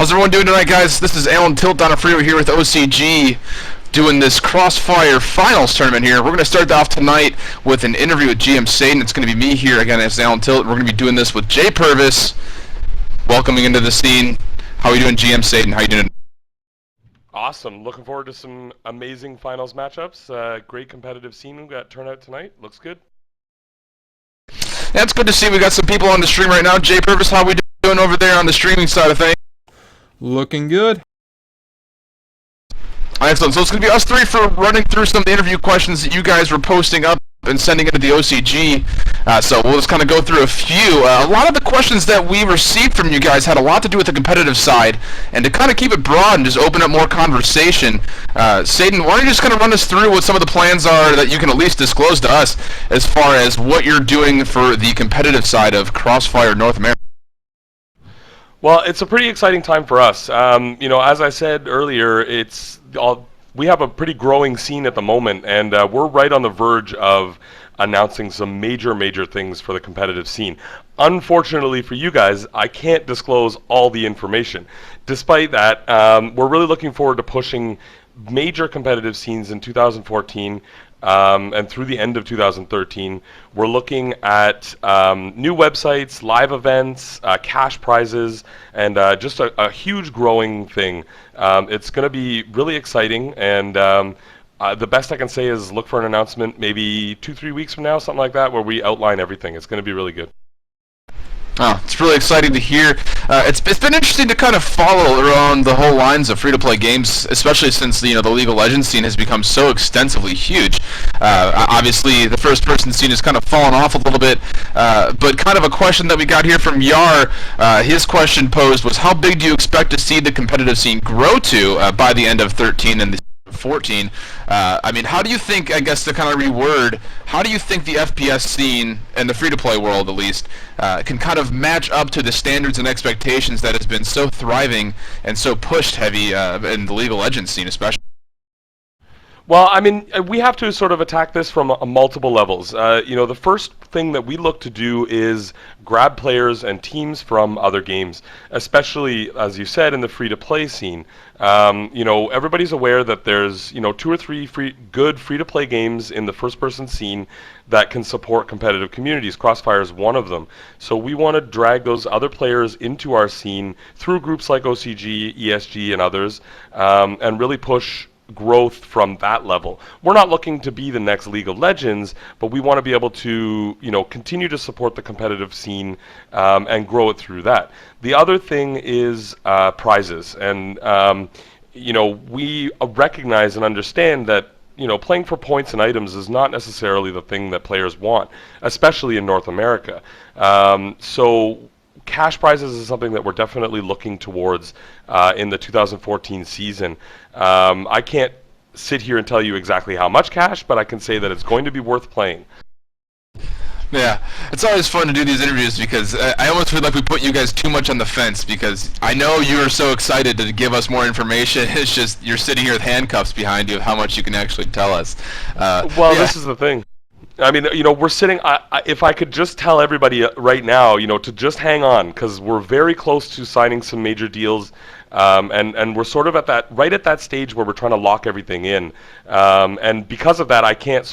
How's everyone doing tonight, guys? This is Alan Tilt on a freeway here with OCG doing this Crossfire Finals tournament here. We're going to start off tonight with an interview with GM Saidin. It's going to be me here again as Alan Tilt. We're going to be doing this with Jay Purvis, welcoming into the scene. How are you doing, GM Saidin? How are you doing? Awesome. Looking forward to some amazing finals matchups. Great competitive scene we got turnout tonight. Looks good. Yeah, it's good to see we got some people on the stream right now. Jay Purvis, how are we doing over there on the streaming side of things? Looking good. Excellent. So it's going to be us three for running through some of the interview questions that you guys were posting up and sending into the OCG. So we'll just kind of go through a few. A lot of the questions that we received from you guys had a lot to do with the competitive side, and to kind of keep it broad and just open up more conversation, Saidin, why don't you just kind of run us through what some of the plans are that you can at least disclose to us as far as what you're doing for the competitive side of Crossfire North America? Well, it's a pretty exciting time for us. As I said earlier, we have a pretty growing scene at the moment, and we're right on the verge of announcing some major things for the competitive scene. Unfortunately for you guys, I can't disclose all the information. Despite that, we're really looking forward to pushing major competitive scenes in 2014 and through the end of 2013. We're looking at new websites, live events, cash prizes, and just a huge growing thing. It's going to be really exciting, and the best I can say is look for an announcement maybe 2-3 weeks from now, something like that, where we outline everything. It's going to be really good. Oh, it's really exciting to hear. It's been interesting to kind of follow around the whole lines of free-to-play games, especially since the League of Legends scene has become so extensively huge. Obviously, the first-person scene has kind of fallen off a little bit, but kind of a question that we got here from Yar, his question posed was, how big do you expect to see the competitive scene grow to by the end of 13 and 14? How do you think, I guess to kind of reword, how do you think the FPS scene, and the free-to-play world at least, can kind of match up to the standards and expectations that has been so thriving and so pushed heavy in the League of Legends scene especially? Well, we have to sort of attack this from multiple levels. The first thing that we look to do is grab players and teams from other games, especially, as you said, in the free-to-play scene. Everybody's aware that there's, 2 or 3 good free-to-play games in the first-person scene that can support competitive communities. Crossfire is one of them. So we want to drag those other players into our scene through groups like OCG, ESG, and others, and really push growth from that level. We're not looking to be the next League of Legends, but we want to be able to, continue to support the competitive scene and grow it through that. The other thing is prizes, and we recognize and understand that playing for points and items is not necessarily the thing that players want, especially in North America. So cash prizes is something that we're definitely looking towards in the 2014 season. I can't sit here and tell you exactly how much cash, but I can say that it's going to be worth playing. Yeah, it's always fun to do these interviews because I almost feel like we put you guys too much on the fence, because I know you are so excited to give us more information. It's just you're sitting here with handcuffs behind you of how much you can actually tell us. This is the thing. We're sitting, if I could just tell everybody right now, to just hang on, because we're very close to signing some major deals, and we're sort of right at that stage where we're trying to lock everything in. And because of that, I can't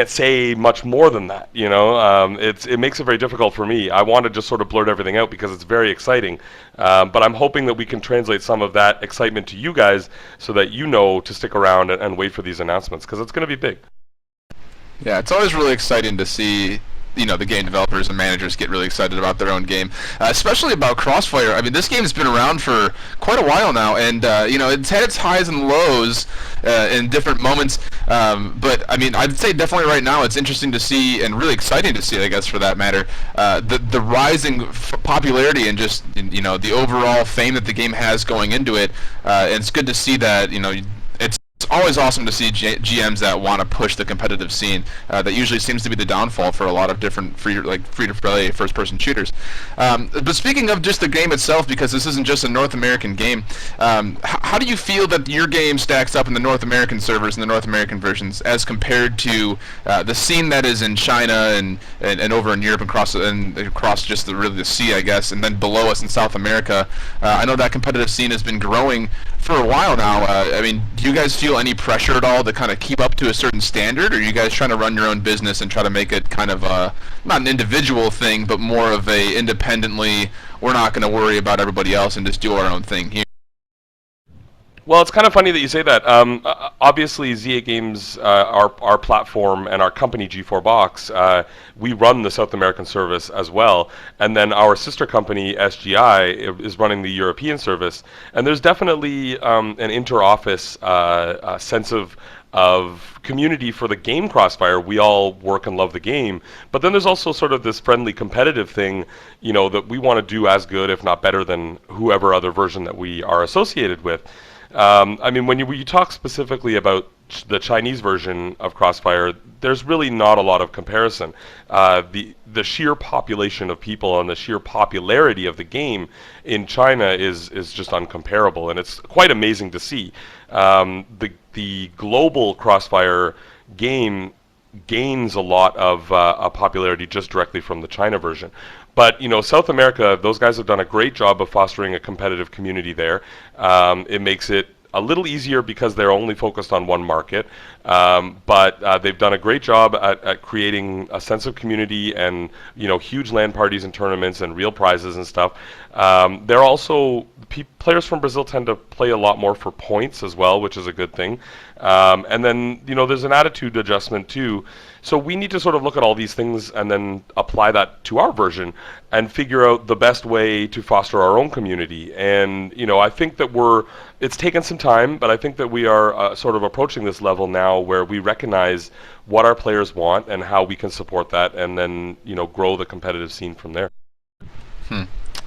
say much more than that, it makes it very difficult for me. I want to just sort of blurt everything out because it's very exciting, but I'm hoping that we can translate some of that excitement to you guys so that to stick around and wait for these announcements, because it's going to be big. Yeah, it's always really exciting to see, the game developers and managers get really excited about their own game, especially about Crossfire. This game has been around for quite a while now, and it's had its highs and lows in different moments. But I'd say definitely right now it's interesting to see, and really exciting to see, I guess, for that matter, the rising popularity and just the overall fame that the game has going into it. And it's good to see that it's always awesome to see GMs that want to push the competitive scene. That usually seems to be the downfall for a lot of different free-to-play first-person shooters. But speaking of just the game itself, because this isn't just a North American game, how do you feel that your game stacks up in the North American servers and the North American versions as compared to the scene that is in China and over in Europe and across just the sea, I guess, and then below us in South America? I know that competitive scene has been growing for a while now. I mean, do you guys feel any pressure at all to kind of keep up to a certain standard, or are you guys trying to run your own business and try to make it kind of not an individual thing, but more of a independently, we're not going to worry about everybody else and just do our own thing here? Well, it's kind of funny that you say that. Obviously, Z8 Games, our platform and our company G4 Box, we run the South American service as well, and then our sister company SGI is running the European service. And there's definitely an inter-office sense of community for the game Crossfire. We all work and love the game, but then there's also sort of this friendly competitive thing, that we want to do as good, if not better, than whoever other version that we are associated with. I mean, when you talk specifically about the Chinese version of Crossfire, there's really not a lot of comparison. The sheer population of people and the sheer popularity of the game in China is just uncomparable, and it's quite amazing to see. The global Crossfire game gains a lot of popularity just directly from the China version. But South America, those guys have done a great job of fostering a competitive community there. It makes it a little easier because they're only focused on one market, but they've done a great job at creating a sense of community and huge LAN parties and tournaments and real prizes and stuff. They're also players from Brazil tend to play a lot more for points as well, which is a good thing. And then there's an attitude adjustment too. So we need to sort of look at all these things and then apply that to our version and figure out the best way to foster our own community. And I think that it's taken some time, but I think that we are sort of approaching this level now where we recognize what our players want and how we can support that, and then grow the competitive scene from there.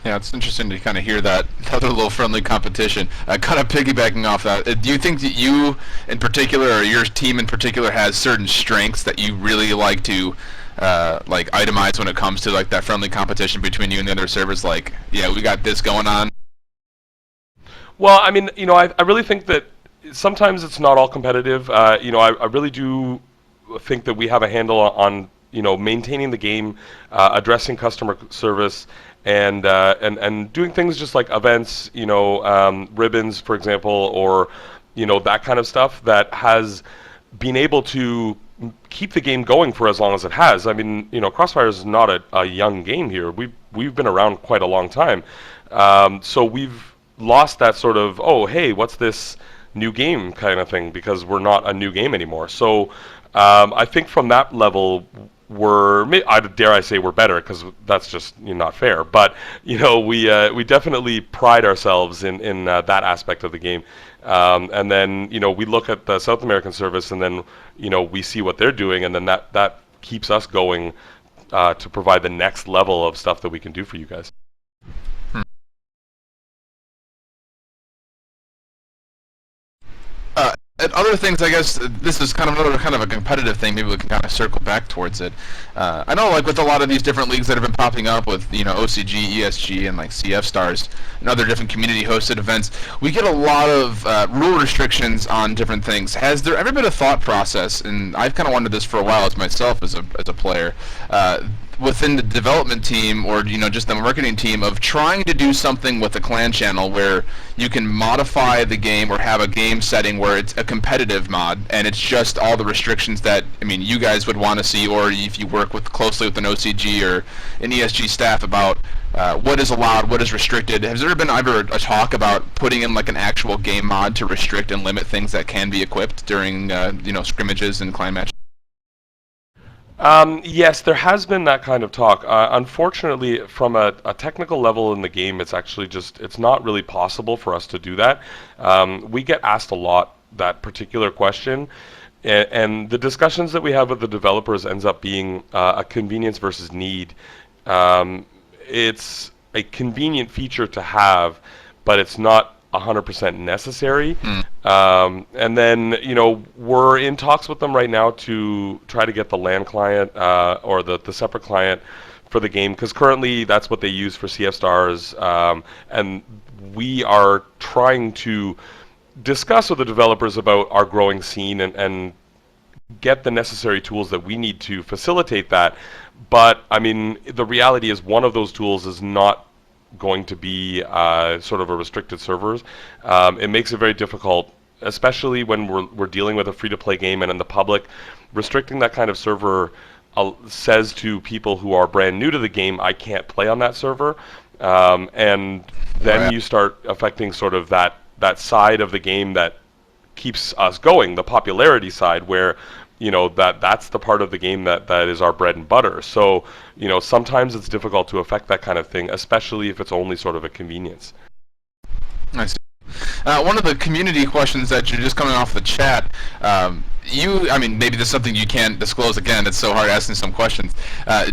Yeah, it's interesting to kind of hear that other little friendly competition. Kind of piggybacking off that, do you think that you in particular, or your team in particular, has certain strengths that you really like to itemize when it comes to that friendly competition between you and the other servers? We got this going on. Well, I mean, I really think that sometimes it's not all competitive. I really do think that we have a handle on maintaining the game, addressing customer service, and doing things just like events, ribbons, for example, or that kind of stuff that has been able to keep the game going for as long as it has. I mean, Crossfire is not a young game here. We've been around quite a long time, so we've lost that sort of, oh hey, what's this new game kind of thing, because we're not a new game anymore. So I think from that level, dare I say we're better, because that's just not fair. But we definitely pride ourselves in that aspect of the game. And then we look at the South American service, and then we see what they're doing, and then that keeps us going to provide the next level of stuff that we can do for you guys. And other things, I guess, this is kind of a competitive thing. Maybe we can kind of circle back towards it. I know, with a lot of these different leagues that have been popping up with, OCG, ESG, and CF Stars, and other different community-hosted events, we get a lot of rule restrictions on different things. Has there ever been a thought process, and I've kind of wondered this for a while as myself as a player, within the development team, or just the marketing team, of trying to do something with the clan channel where you can modify the game or have a game setting where it's a competitive mod and it's just all the restrictions that you guys would want to see, or if you work closely with an OCG or an ESG staff about what is allowed, what is restricted. Has there been ever a talk about putting in an actual game mod to restrict and limit things that can be equipped during scrimmages and clan matches? Yes, there has been that kind of talk. Unfortunately, from a technical level in the game, it's actually it's not really possible for us to do that. We get asked a lot that particular question, and the discussions that we have with the developers ends up being a convenience versus need. It's a convenient feature to have, but it's not 100% necessary. And then, we're in talks with them right now to try to get the LAN client or the separate client for the game, because currently that's what they use for CF Stars. And we are trying to discuss with the developers about our growing scene and get the necessary tools that we need to facilitate that. But, I mean, the reality is one of those tools is not going to be sort of a restricted servers. It makes it very difficult, especially when we're dealing with a free-to-play game and in the public. Restricting that kind of server says to people who are brand new to the game, I can't play on that server. And then you start affecting sort of that side of the game that keeps us going, the popularity side, where that's the part of the game that is our bread and butter. So sometimes it's difficult to affect that kind of thing, especially if it's only sort of a convenience. I see. One of the community questions that you're just coming off the chat, maybe this is something you can't disclose again, it's so hard asking some questions.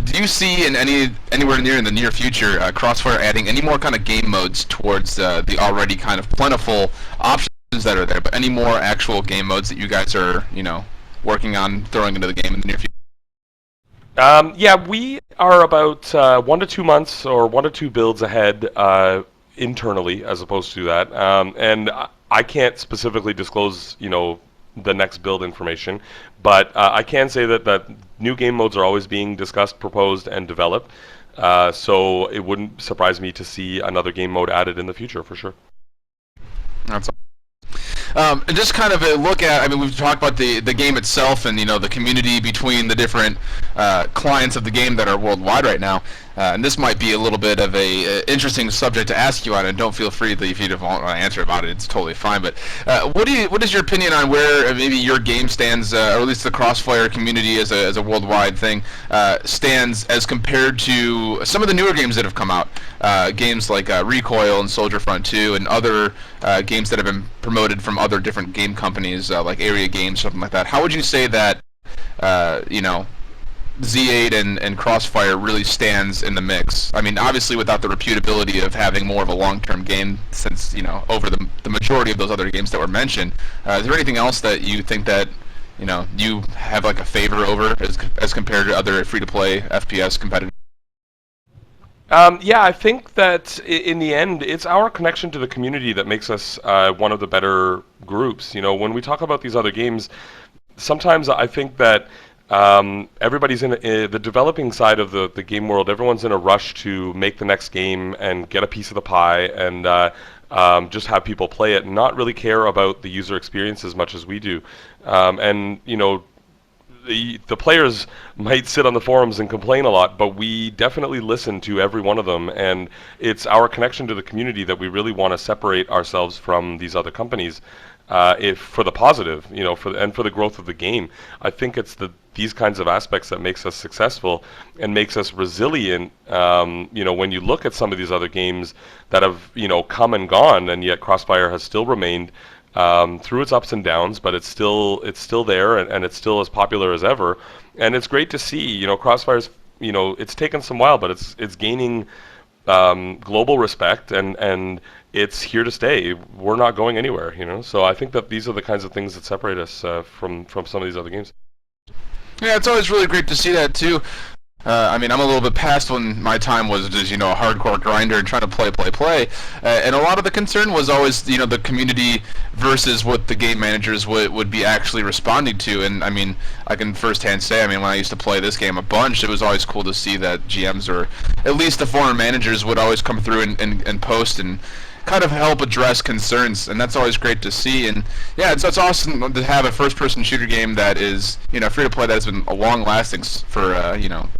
Do you see in anywhere near in the near future, Crossfire adding any more kind of game modes towards the already kind of plentiful options that are there, but any more actual game modes that you guys are, working on throwing into the game in the near future? Yeah, we are about 1 to 2 months or 1 to 2 builds ahead internally, as opposed to that. And I can't specifically disclose, the next build information, but I can say that new game modes are always being discussed, proposed, and developed. So it wouldn't surprise me to see another game mode added in the future, for sure. That's and just kind of a look at, we've talked about the game itself and, the community between the different clients of the game that are worldwide right now. And this might be a little bit of a interesting subject to ask you on, and don't feel free if you don't want to answer about it, it's totally fine. But what is your opinion on where maybe your game stands, or at least the Crossfire community as a worldwide thing, stands as compared to some of the newer games that have come out? Games like Recoil and Soldier Front 2 and other games that have been promoted from other different game companies, like Area Games, something like that. How would you say that, Z8 and Crossfire really stands in the mix? Obviously without the reputability of having more of a long-term game, since, over the majority of those other games that were mentioned. Is there anything else that you think that, you have like a favor over as compared to other free-to-play FPS competitors? Yeah, I think that in the end, it's our connection to the community that makes us one of the better groups. When we talk about these other games, sometimes I think that everybody's in the developing side of the game world. Everyone's in a rush to make the next game and get a piece of the pie and just have people play it and not really care about the user experience as much as we do. The players might sit on the forums and complain a lot, but we definitely listen to every one of them, and it's our connection to the community that we really want to separate ourselves from these other companies, if for the positive, for the growth of the game. I think it's these kinds of aspects that makes us successful and makes us resilient. When you look at some of these other games that have come and gone, and yet Crossfire has still remained through its ups and downs, but it's still there, and it's still as popular as ever. And it's great to see, Crossfire's, it's taken some while, but it's gaining global respect, and it's here to stay. We're not going anywhere, So I think that these are the kinds of things that separate us from some of these other games. Yeah, it's always really great to see that too. I'm a little bit past when my time was just, a hardcore grinder and trying to play. And a lot of the concern was always, the community versus what the game managers would be actually responding to. And, I can firsthand say, when I used to play this game a bunch, it was always cool to see that GMs, or at least the former managers, would always come through and post and kind of help address concerns, and that's always great to see. And yeah, it's awesome to have a first-person shooter game that is, free-to-play, that has been a long-lasting for,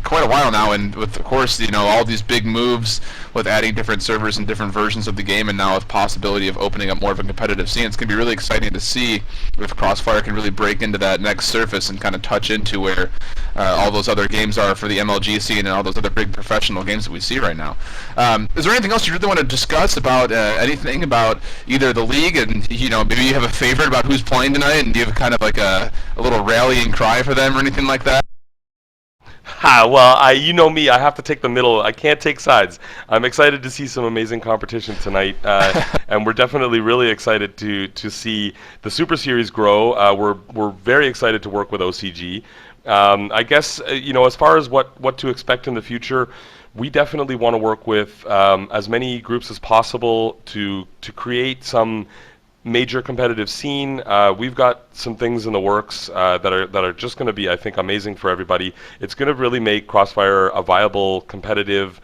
quite a while now, and with, of course, all these big moves with adding different servers and different versions of the game, and now with possibility of opening up more of a competitive scene. It's going to be really exciting to see if Crossfire can really break into that next surface and kind of touch into where all those other games are for the MLG scene and all those other big professional games that we see right now. Is there anything else you really want to discuss about anything about either the league, and maybe you have a favorite about who's playing tonight, and do you have kind of like a little rallying cry for them or anything like that? Well, you know me. I have to take the middle. I can't take sides. I'm excited to see some amazing competition tonight, and we're definitely really excited to see the Super Series grow. We're very excited to work with OCG. I guess as far as what to expect in the future, we definitely want to work with as many groups as possible to create some major competitive scene. We've got some things in the works that are just going to be, I think, amazing for everybody. It's going to really make Crossfire a viable, competitive,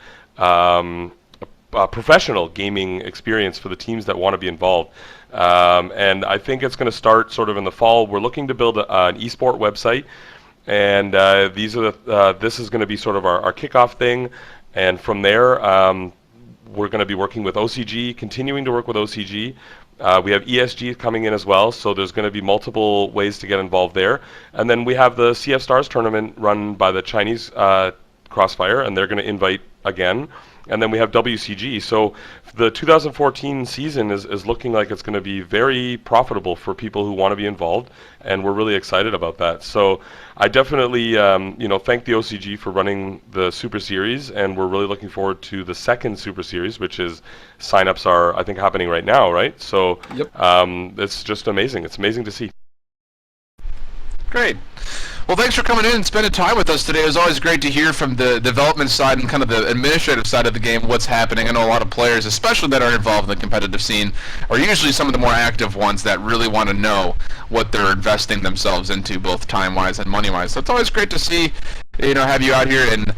professional gaming experience for the teams that want to be involved. And I think it's going to start sort of in the fall. We're looking to build an esport website, and this is going to be sort of our kickoff thing. And from there, we're going to be working with OCG, continuing to work with OCG. We have ESG coming in as well, so there's going to be multiple ways to get involved there. And then we have the CF Stars tournament run by the Chinese Crossfire, and they're going to invite again. And then we have WCG. So the 2014 season is looking like it's going to be very profitable for people who want to be involved, and we're really excited about that. So I definitely thank the OCG for running the Super Series, and we're really looking forward to the second Super Series, which is signups are, I think, happening right now, right? So Yep. It's just amazing. It's amazing to see. Great. Well, thanks for coming in and spending time with us today. It was always great to hear from the development side and kind of the administrative side of the game, what's happening. I know a lot of players, especially that are involved in the competitive scene, are usually some of the more active ones that really want to know what they're investing themselves into, both time-wise and money-wise. So it's always great to see, have you out here, and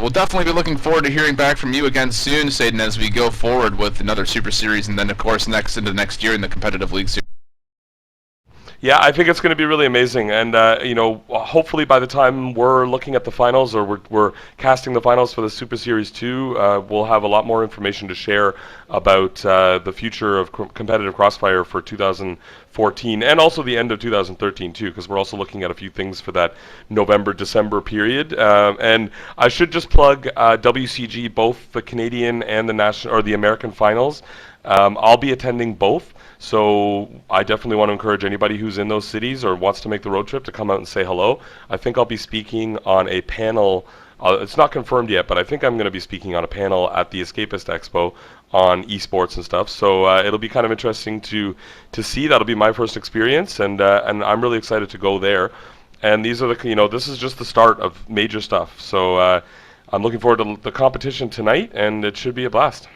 we'll definitely be looking forward to hearing back from you again soon, Saidin, as we go forward with another Super Series, and then, of course, into next year in the competitive league series. Yeah, I think it's going to be really amazing, and hopefully by the time we're looking at the finals, or we're casting the finals for the Super Series 2, we'll have a lot more information to share about the future of competitive Crossfire for 2014, and also the end of 2013 too, because we're also looking at a few things for that November-December period. And I should just plug WCG, both the Canadian and the national or the American finals. I'll be attending both. So I definitely want to encourage anybody who's in those cities or wants to make the road trip to come out and say hello. I think I'll be speaking on a panel. It's not confirmed yet, but I think I'm going to be speaking on a panel at the Escapist Expo on esports and stuff. So it'll be kind of interesting to see. That'll be my first experience, and I'm really excited to go there. And these are this is just the start of major stuff. So I'm looking forward to the competition tonight, and it should be a blast.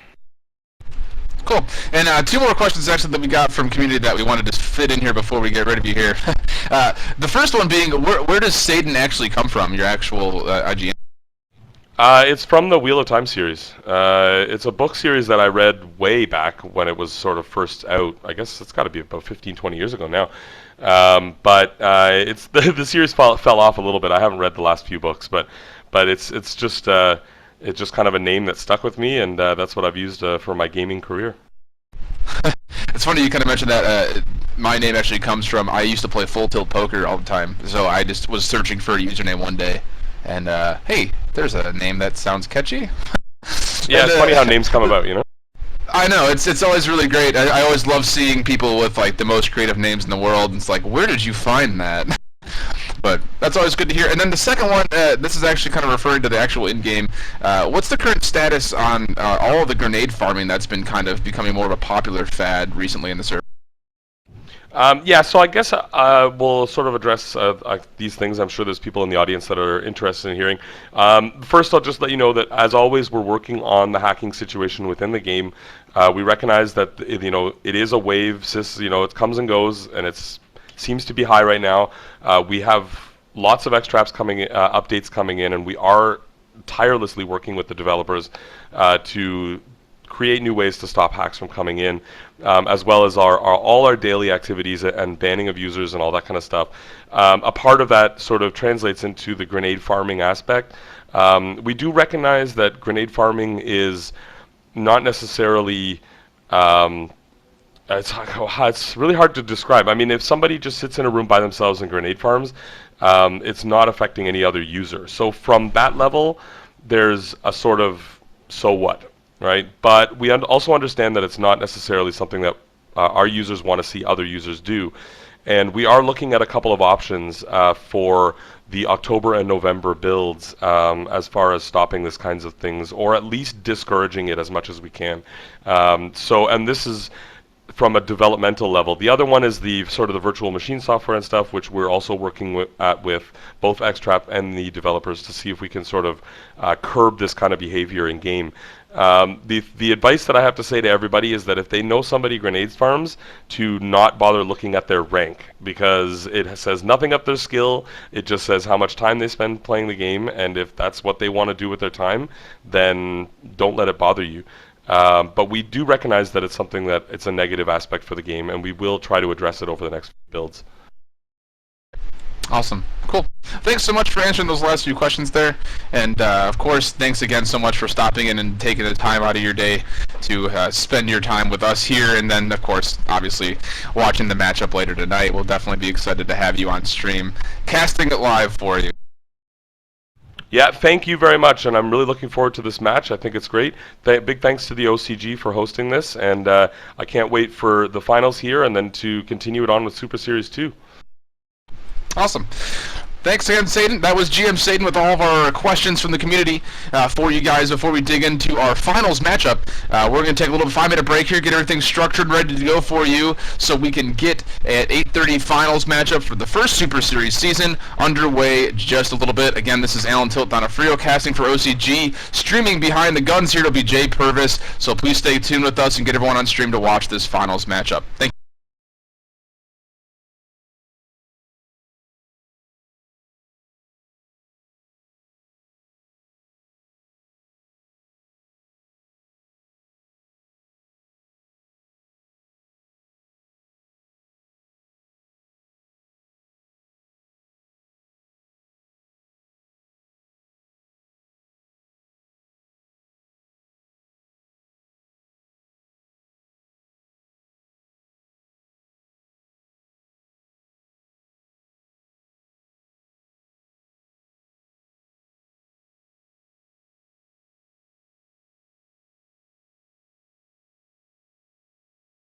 Cool. And two more questions actually that we got from community that we wanted to fit in here before we get rid of you here. The first one being, where does Saidin actually come from, your actual IGN? It's from the Wheel of Time series. It's a book series that I read way back when it was sort of first out. I guess it's got to be about 15, 20 years ago now. But it's the series fell off a little bit. I haven't read the last few books, but it's just kind of a name that stuck with me, and that's what I've used for my gaming career. It's funny you kind of mentioned that. My name actually comes from, I used to play full tilt poker all the time, so I just was searching for a username one day, and hey, there's a name that sounds catchy. Yeah, it's funny how names come about, I know, it's always really great. I always love seeing people with like the most creative names in the world, and it's like, where did you find that? But that's always good to hear. And then the second one, this is actually kind of referring to the actual in-game. What's the current status on all of the grenade farming that's been kind of becoming more of a popular fad recently in the server? Yeah, so I guess we'll sort of address these things. I'm sure there's people in the audience that are interested in hearing. First, I'll just let you know that, as always, we're working on the hacking situation within the game. We recognize that it is a wave. It comes and goes, and it seems to be high right now. We have lots of X-Traps updates coming in, and we are tirelessly working with the developers to create new ways to stop hacks from coming in, as well as all our daily activities and banning of users and all that kind of stuff. A part of that sort of translates into the grenade farming aspect. We do recognize that grenade farming is not necessarily it's really hard to describe. I mean, if somebody just sits in a room by themselves and grenade farms, it's not affecting any other user. So from that level, there's a sort of so what, right? But we also understand that it's not necessarily something that our users want to see other users do. and we are looking at a couple of options for the October and November builds as far as stopping this kinds of things, or at least discouraging it as much as we can. And this is from a developmental level. The other one is the sort of the virtual machine software and stuff, which we're also working with both Xtrap and the developers to see if we can sort of curb this kind of behavior in game. The advice that I have to say to everybody is that if they know somebody grenades farms, to not bother looking at their rank, because it says nothing up their skill. It just says how much time they spend playing the game, and if that's what they want to do with their time, then don't let it bother you. But we do recognize that it's something that it's a negative aspect for the game, and we will try to address it over the next builds. Awesome. Cool. Thanks so much for answering those last few questions there. And, of course, thanks again so much for stopping in and taking the time out of your day to spend your time with us here. And then, of course, obviously, watching the matchup later tonight. We'll definitely be excited to have you on stream, casting it live for you. Yeah, thank you very much, and I'm really looking forward to this match. I think it's great. Big thanks to the OCG for hosting this, and I can't wait for the finals here and then to continue it on with Super Series 2. Awesome. Thanks again, Saidin. That was GM Saidin with all of our questions from the community for you guys before we dig into our finals matchup. We're going to take a little 5-minute break here, get everything structured, ready to go for you, so we can get at 8:30 finals matchup for the first Super Series season underway just a little bit. Again, this is Alan Tilt Donofrio casting for OCG. Streaming behind the guns here, it'll be Jay Purvis, so please stay tuned with us and get everyone on stream to watch this finals matchup. Thank you.